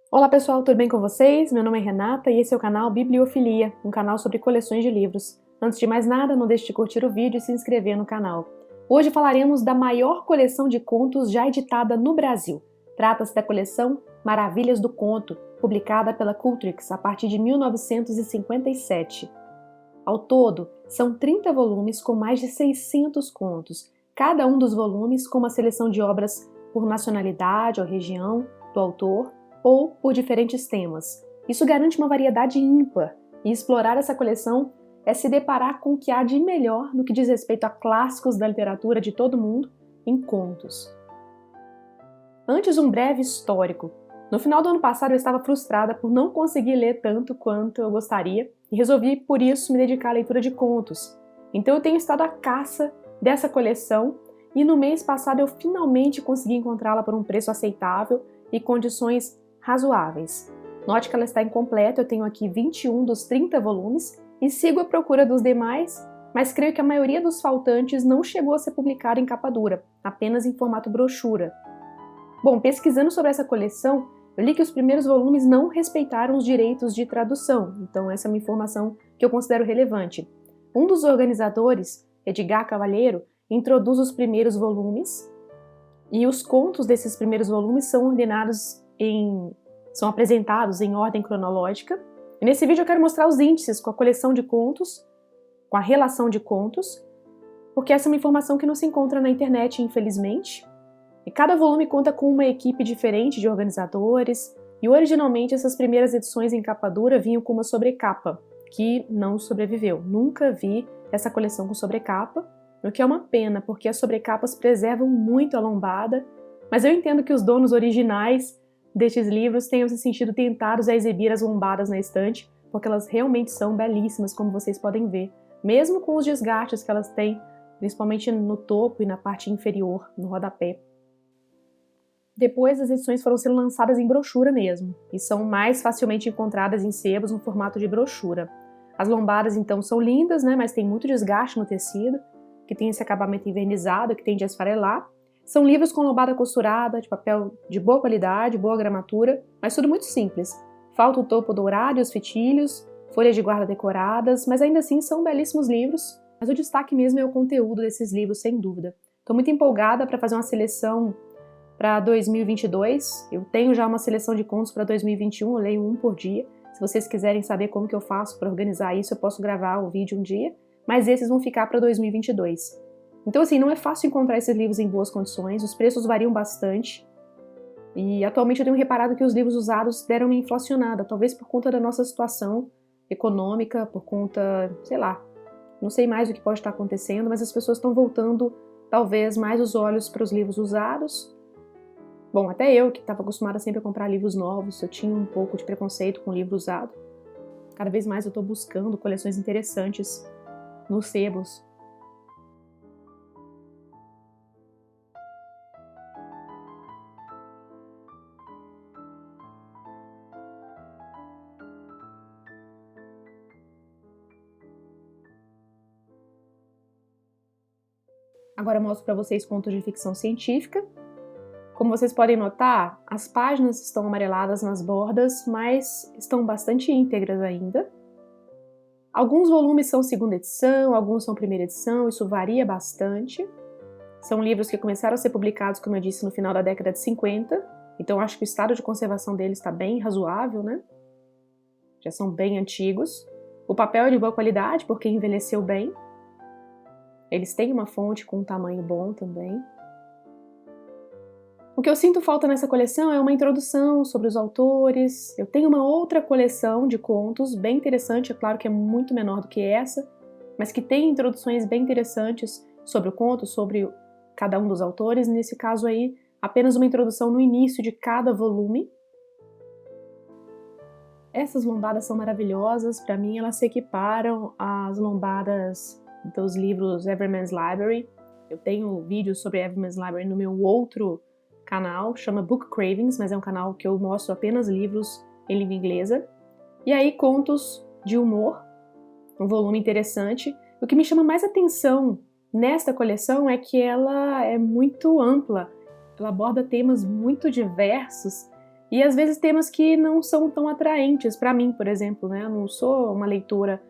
Olá pessoal, tudo bem com vocês? Meu nome é Renata e esse é o canal Bibliofilia, um canal sobre coleções de livros. Antes de mais nada, não deixe de curtir o vídeo e se inscrever no canal. Hoje falaremos da maior coleção de contos já editada no Brasil. Trata-se da coleção Maravilhas do Conto, publicada pela Cultrix a partir de 1957. Ao todo, são 30 volumes com mais de 600 contos, cada um dos volumes com uma seleção de obras por nacionalidade ou região do autor, ou por diferentes temas. Isso garante uma variedade ímpar, e explorar essa coleção é se deparar com o que há de melhor no que diz respeito a clássicos da literatura de todo mundo em contos. Antes, um breve histórico. No final do ano passado eu estava frustrada por não conseguir ler tanto quanto eu gostaria e resolvi, por isso, me dedicar à leitura de contos. Então eu tenho estado à caça dessa coleção e no mês passado eu finalmente consegui encontrá-la por um preço aceitável e condições razoáveis. Note que ela está incompleta, eu tenho aqui 21 dos 30 volumes e sigo à procura dos demais, mas creio que a maioria dos faltantes não chegou a ser publicada em capa dura, apenas em formato brochura. Bom, pesquisando sobre essa coleção, eu li que os primeiros volumes não respeitaram os direitos de tradução, então essa é uma informação que eu considero relevante. Um dos organizadores, Edgar Cavalheiro, introduz os primeiros volumes e os contos desses primeiros volumes são apresentados em ordem cronológica. E nesse vídeo eu quero mostrar os índices com a coleção de contos, com a relação de contos, porque essa é uma informação que não se encontra na internet, infelizmente. E cada volume conta com uma equipe diferente de organizadores, e originalmente essas primeiras edições em capa dura vinham com uma sobrecapa, que não sobreviveu. Nunca vi essa coleção com sobrecapa, o que é uma pena, porque as sobrecapas preservam muito a lombada, mas eu entendo que os donos originais destes livros tenham se sentido tentados a exibir as lombadas na estante, porque elas realmente são belíssimas, como vocês podem ver, mesmo com os desgastes que elas têm, principalmente no topo e na parte inferior, no rodapé. Depois, as edições foram sendo lançadas em brochura mesmo, e são mais facilmente encontradas em sebos no formato de brochura. As lombadas, então, são lindas, né, mas tem muito desgaste no tecido, que tem esse acabamento envernizado, que tende a esfarelar. São livros com lombada costurada, de papel de boa qualidade, boa gramatura, mas tudo muito simples. Falta o topo dourado e os fitilhos, folhas de guarda decoradas, mas ainda assim são belíssimos livros. Mas o destaque mesmo é o conteúdo desses livros, sem dúvida. Estou muito empolgada para fazer uma seleção para 2022. Eu tenho já uma seleção de contos para 2021, eu leio um por dia. Se vocês quiserem saber como que eu faço para organizar isso, eu posso gravar o vídeo um dia, mas esses vão ficar para 2022. Então, assim, não é fácil encontrar esses livros em boas condições, os preços variam bastante, e atualmente eu tenho reparado que os livros usados deram uma inflacionada, talvez por conta da nossa situação econômica, por conta, sei lá, não sei mais o que pode estar acontecendo, mas as pessoas estão voltando, talvez, mais os olhos para os livros usados. Bom, até eu, que estava acostumada sempre a comprar livros novos, eu tinha um pouco de preconceito com livro usado. Cada vez mais eu estou buscando coleções interessantes nos sebos. Agora eu mostro para vocês contos de ficção científica. Como vocês podem notar, as páginas estão amareladas nas bordas, mas estão bastante íntegras ainda. Alguns volumes são segunda edição, alguns são primeira edição, isso varia bastante. São livros que começaram a ser publicados, como eu disse, no final da década de 50, então acho que o estado de conservação deles está bem razoável, né? Já são bem antigos. O papel é de boa qualidade, porque envelheceu bem. Eles têm uma fonte com um tamanho bom também. O que eu sinto falta nessa coleção é uma introdução sobre os autores. Eu tenho uma outra coleção de contos bem interessante, é claro que é muito menor do que essa, mas que tem introduções bem interessantes sobre o conto, sobre cada um dos autores. Nesse caso aí, apenas uma introdução no início de cada volume. Essas lombadas são maravilhosas, para mim elas se equiparam às lombadas dos livros Everyman's Library. Eu tenho vídeos sobre Everyman's Library no meu outro canal, chama Book Cravings, mas é um canal que eu mostro apenas livros em língua inglesa. E aí contos de humor, um volume interessante. O que me chama mais atenção nesta coleção é que ela é muito ampla, ela aborda temas muito diversos E às vezes temas que não são tão atraentes para mim, por exemplo, né? Eu não sou uma leitora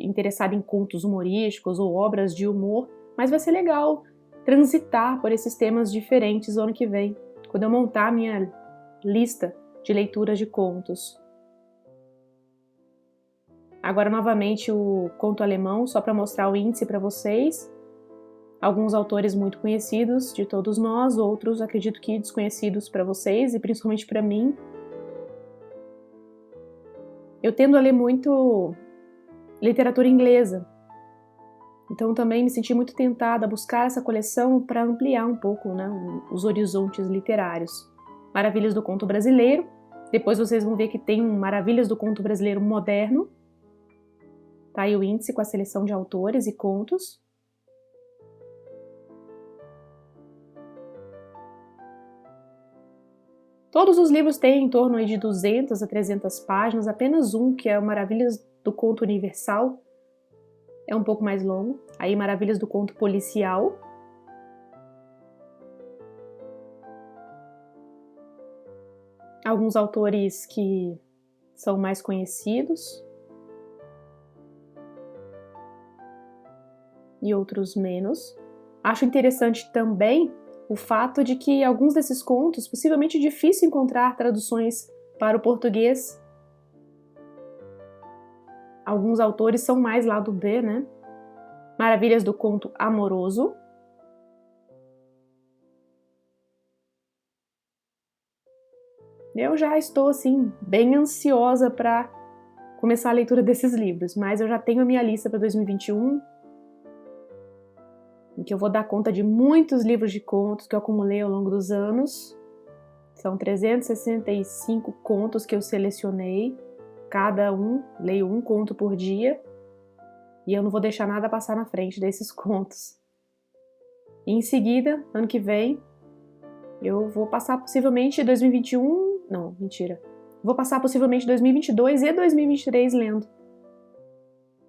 interessada em contos humorísticos ou obras de humor, mas vai ser legal transitar por esses temas diferentes o ano que vem, quando eu montar a minha lista de leituras de contos. Agora, novamente, o conto alemão, só para mostrar o índice para vocês. Alguns autores muito conhecidos de todos nós, outros acredito que desconhecidos para vocês e principalmente para mim. Eu tendo a ler muito literatura inglesa, então também me senti muito tentada a buscar essa coleção para ampliar um pouco, né, os horizontes literários. Maravilhas do Conto Brasileiro, depois vocês vão ver que tem um Maravilhas do Conto Brasileiro moderno. Tá aí o índice com a seleção de autores e contos. Todos os livros têm em torno de 200 a 300 páginas, apenas um, que é o Maravilhas do Conto Universal, é um pouco mais longo. Aí Maravilhas do Conto Policial. Alguns autores que são mais conhecidos e outros menos. Acho interessante também o fato de que alguns desses contos, possivelmente é difícil encontrar traduções para o português. Alguns autores são mais lado B, né? Maravilhas do Conto Amoroso. Eu já estou, assim, bem ansiosa para começar a leitura desses livros, mas eu já tenho a minha lista para 2021, em que eu vou dar conta de muitos livros de contos que eu acumulei ao longo dos anos. São 365 contos que eu selecionei, cada um, leio um conto por dia, e eu não vou deixar nada passar na frente desses contos. E em seguida, ano que vem, eu vou passar possivelmente 2021, não, mentira, vou passar possivelmente 2022 e 2023 lendo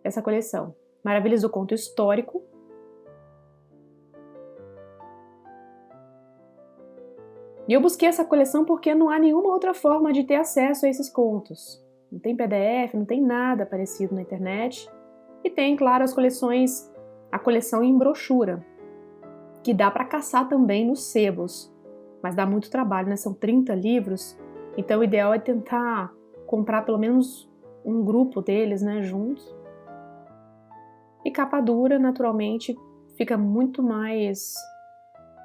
essa coleção. Maravilhas do Conto Histórico. E eu busquei essa coleção porque não há nenhuma outra forma de ter acesso a esses contos. Não tem PDF, não tem nada parecido na internet. E tem, claro, a coleção em brochura, que dá para caçar também nos sebos. Mas dá muito trabalho, né? São 30 livros, então o ideal é tentar comprar pelo menos um grupo deles, né, juntos. E capa dura, naturalmente, fica muito mais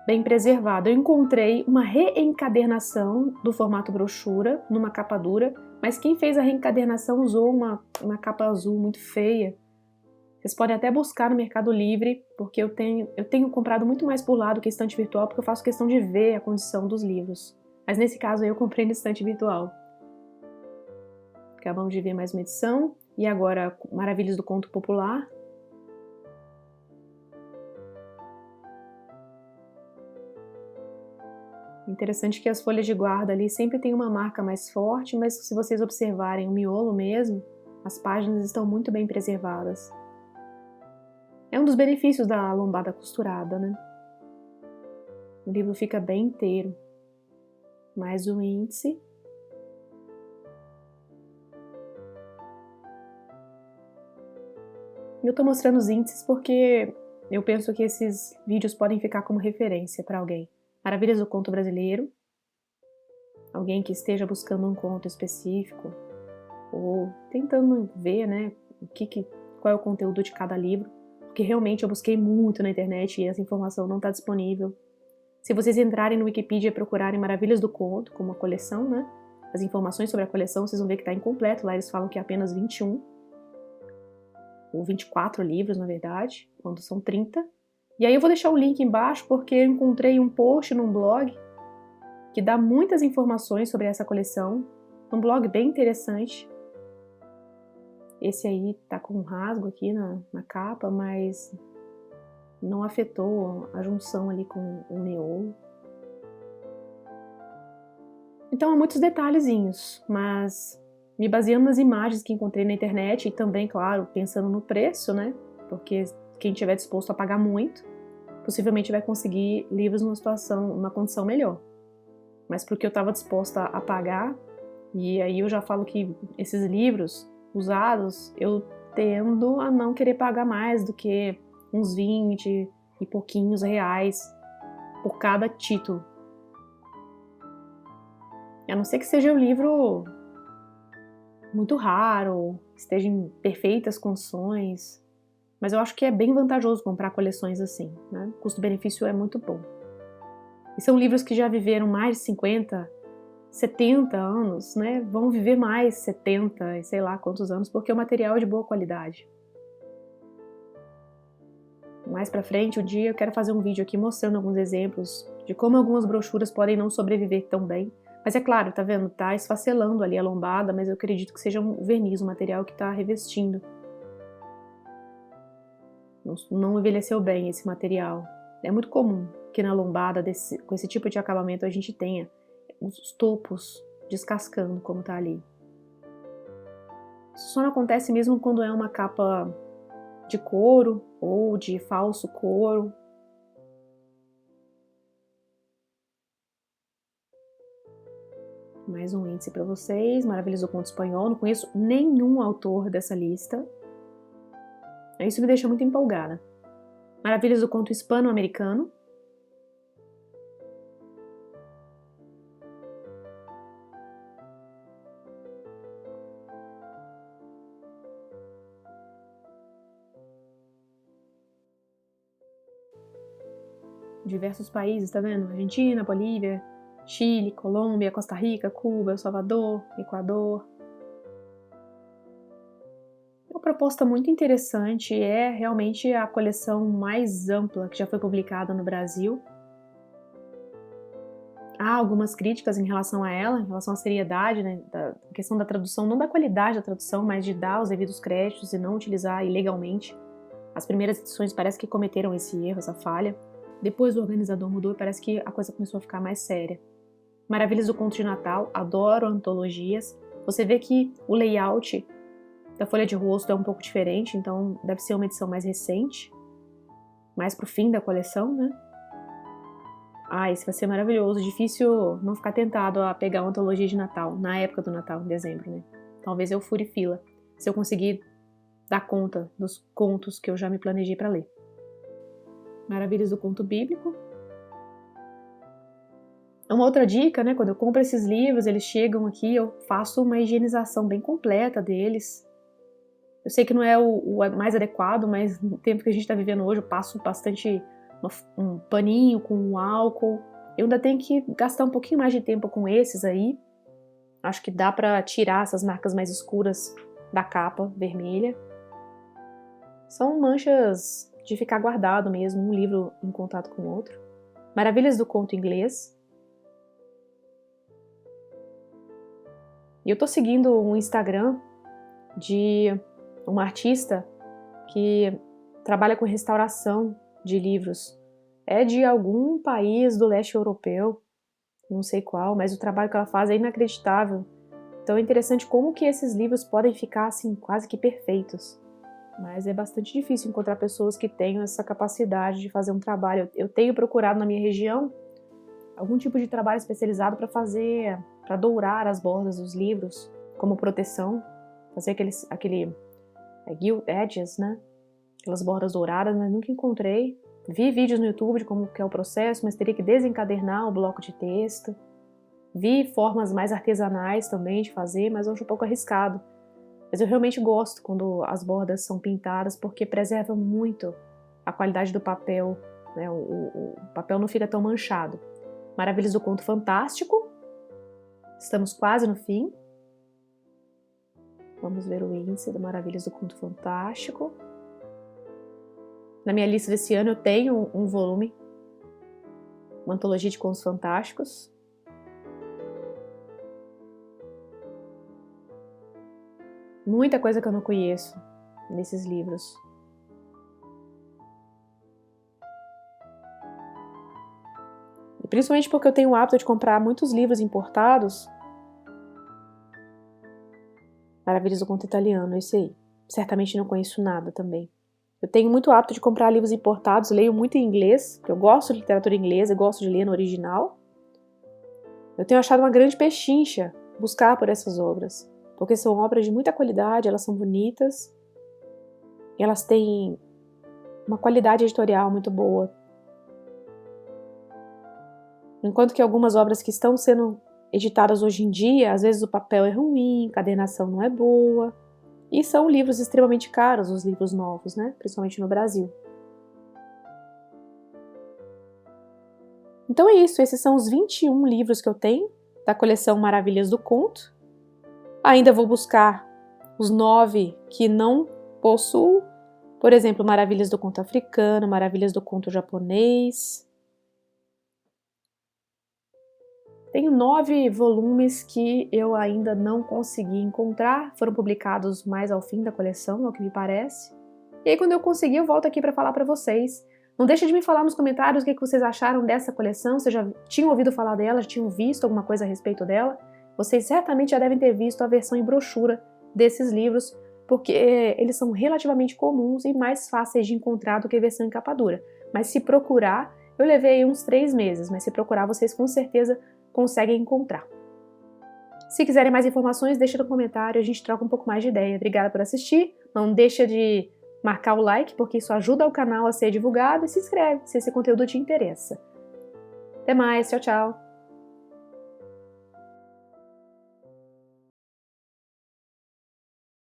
bem preservado. Eu encontrei uma reencadernação do formato brochura numa capa dura, mas quem fez a reencadernação usou uma capa azul muito feia. Vocês podem até buscar no Mercado Livre, porque eu tenho comprado muito mais por lá do que estante virtual, porque eu faço questão de ver a condição dos livros. Mas nesse caso eu comprei no estante virtual. Acabamos de ver mais uma edição. E agora, Maravilhas do Conto Popular. Interessante que as folhas de guarda ali sempre tem uma marca mais forte, mas se vocês observarem o miolo mesmo, as páginas estão muito bem preservadas. É um dos benefícios da lombada costurada, né? O livro fica bem inteiro. Mais o índice. Eu tô mostrando os índices porque eu penso que esses vídeos podem ficar como referência para alguém. Maravilhas do Conto Brasileiro. Alguém que esteja buscando um conto específico ou tentando ver, né, qual é o conteúdo de cada livro, porque realmente eu busquei muito na internet e essa informação não está disponível. Se vocês entrarem no Wikipedia e procurarem Maravilhas do Conto, como uma coleção, né, as informações sobre a coleção, vocês vão ver que está incompleto. Lá eles falam que é apenas 21, ou 24 livros, na verdade, quando são 30. E aí eu vou deixar o link embaixo porque eu encontrei um post num blog que dá muitas informações sobre essa coleção. Um blog bem interessante. Esse aí tá com um rasgo aqui na capa, mas não afetou a junção ali com o miolo. Então há muitos detalhezinhos, mas me baseando nas imagens que encontrei na internet e também, claro, pensando no preço, né? Porque quem estiver disposto a pagar muito, possivelmente vai conseguir livros numa condição melhor. mas porque eu estava disposta a pagar. E aí eu já falo que esses livros usados, eu tendo a não querer pagar mais do que uns 20 e pouquinhos reais por cada título. A não ser que seja um livro muito raro, esteja em perfeitas condições, mas eu acho que é bem vantajoso comprar coleções assim, né? O custo-benefício é muito bom. E são livros que já viveram mais de 50, 70 anos, né? Vão viver mais 70 e sei lá quantos anos, porque o material é de boa qualidade. Mais pra frente, um dia eu quero fazer um vídeo aqui mostrando alguns exemplos de como algumas brochuras podem não sobreviver tão bem. Mas é claro, tá vendo? Tá esfacelando ali a lombada, mas eu acredito que seja um verniz, um material que tá revestindo. Não envelheceu bem esse material. É muito comum que na lombada, com esse tipo de acabamento, a gente tenha os topos descascando, como tá ali. Isso só não acontece mesmo quando é uma capa de couro ou de falso couro. Mais um índice para vocês, Maravilhas do Conto Espanhol. Não conheço nenhum autor dessa lista. Isso me deixa muito empolgada. Maravilhas do Conto Hispano-Americano. Diversos países, tá vendo? Argentina, Bolívia, Chile, Colômbia, Costa Rica, Cuba, El Salvador, Equador. Uma proposta muito interessante, é realmente a coleção mais ampla que já foi publicada no Brasil. Há algumas críticas em relação a ela, em relação à seriedade, né, da questão da tradução, não da qualidade da tradução, mas de dar os devidos créditos e não utilizar ilegalmente. As primeiras edições parece que cometeram esse erro, essa falha. Depois o organizador mudou e parece que a coisa começou a ficar mais séria. Maravilhas do Conto de Natal, adoro antologias. Você vê que o layout da folha de rosto é um pouco diferente, então deve ser uma edição mais recente, mais pro fim da coleção, né? Esse vai ser maravilhoso. Difícil não ficar tentado a pegar uma antologia de Natal, na época do Natal, em dezembro, né? Talvez eu fure fila, se eu conseguir dar conta dos contos que eu já me planejei para ler. Maravilhas do Conto Bíblico. Uma outra dica, né? Quando eu compro esses livros, eles chegam aqui, eu faço uma higienização bem completa deles. Eu sei que não é o mais adequado, mas no tempo que a gente está vivendo hoje, eu passo bastante um paninho com um álcool. Eu ainda tenho que gastar um pouquinho mais de tempo com esses aí. Acho que dá para tirar essas marcas mais escuras da capa vermelha. São manchas de ficar guardado mesmo, um livro em contato com o outro. Maravilhas do Conto Inglês. E eu tô seguindo um Instagram de uma artista que trabalha com restauração de livros. É de algum país do leste europeu, não sei qual, mas o trabalho que ela faz é inacreditável. Então é interessante como que esses livros podem ficar assim quase que perfeitos. Mas é bastante difícil encontrar pessoas que tenham essa capacidade de fazer um trabalho. Eu tenho procurado na minha região algum tipo de trabalho especializado para dourar as bordas dos livros como proteção, fazer aquele gilt edges, né? Aquelas bordas douradas, mas nunca encontrei. Vi vídeos no YouTube de como que é o processo, mas teria que desencadernar o bloco de texto. Vi formas mais artesanais também de fazer, mas eu acho um pouco arriscado. Mas eu realmente gosto quando as bordas são pintadas, porque preserva muito a qualidade do papel, né? O papel não fica tão manchado. Maravilhas do Conto Fantástico. Estamos quase no fim. Vamos ver o índice do Maravilhas do Conto Fantástico. Na minha lista desse ano eu tenho um volume, uma antologia de contos fantásticos. Muita coisa que eu não conheço nesses livros. E principalmente porque eu tenho o hábito de comprar muitos livros importados. Maravilhas do Conto Italiano, esse aí. Certamente não conheço nada também. Eu tenho muito hábito de comprar livros importados, leio muito em inglês, porque eu gosto de literatura inglesa, eu gosto de ler no original. Eu tenho achado uma grande pechincha buscar por essas obras, porque são obras de muita qualidade, elas são bonitas, elas têm uma qualidade editorial muito boa. Enquanto que algumas obras que estão sendo editadas hoje em dia, às vezes o papel é ruim, a encadernação não é boa, e são livros extremamente caros, os livros novos, né? Principalmente no Brasil. Então é isso, esses são os 21 livros que eu tenho da coleção Maravilhas do Conto. Ainda vou buscar os 9 que não possuo, por exemplo, Maravilhas do Conto Africano, Maravilhas do Conto Japonês. Tenho 9 volumes que eu ainda não consegui encontrar, foram publicados mais ao fim da coleção, ao que me parece. E aí quando eu conseguir, eu volto aqui para falar para vocês. Não deixe de me falar nos comentários o que vocês acharam dessa coleção, se já tinham ouvido falar dela, já tinham visto alguma coisa a respeito dela. Vocês certamente já devem ter visto a versão em brochura desses livros, porque eles são relativamente comuns e mais fáceis de encontrar do que a versão em capa dura. Mas se procurar, eu levei uns 3 meses, mas se procurar vocês com certeza conseguem encontrar. Se quiserem mais informações, deixa no comentário, a gente troca um pouco mais de ideia. Obrigada por assistir, não deixa de marcar o like, porque isso ajuda o canal a ser divulgado, e se inscreve se esse conteúdo te interessa. Até mais, tchau, tchau!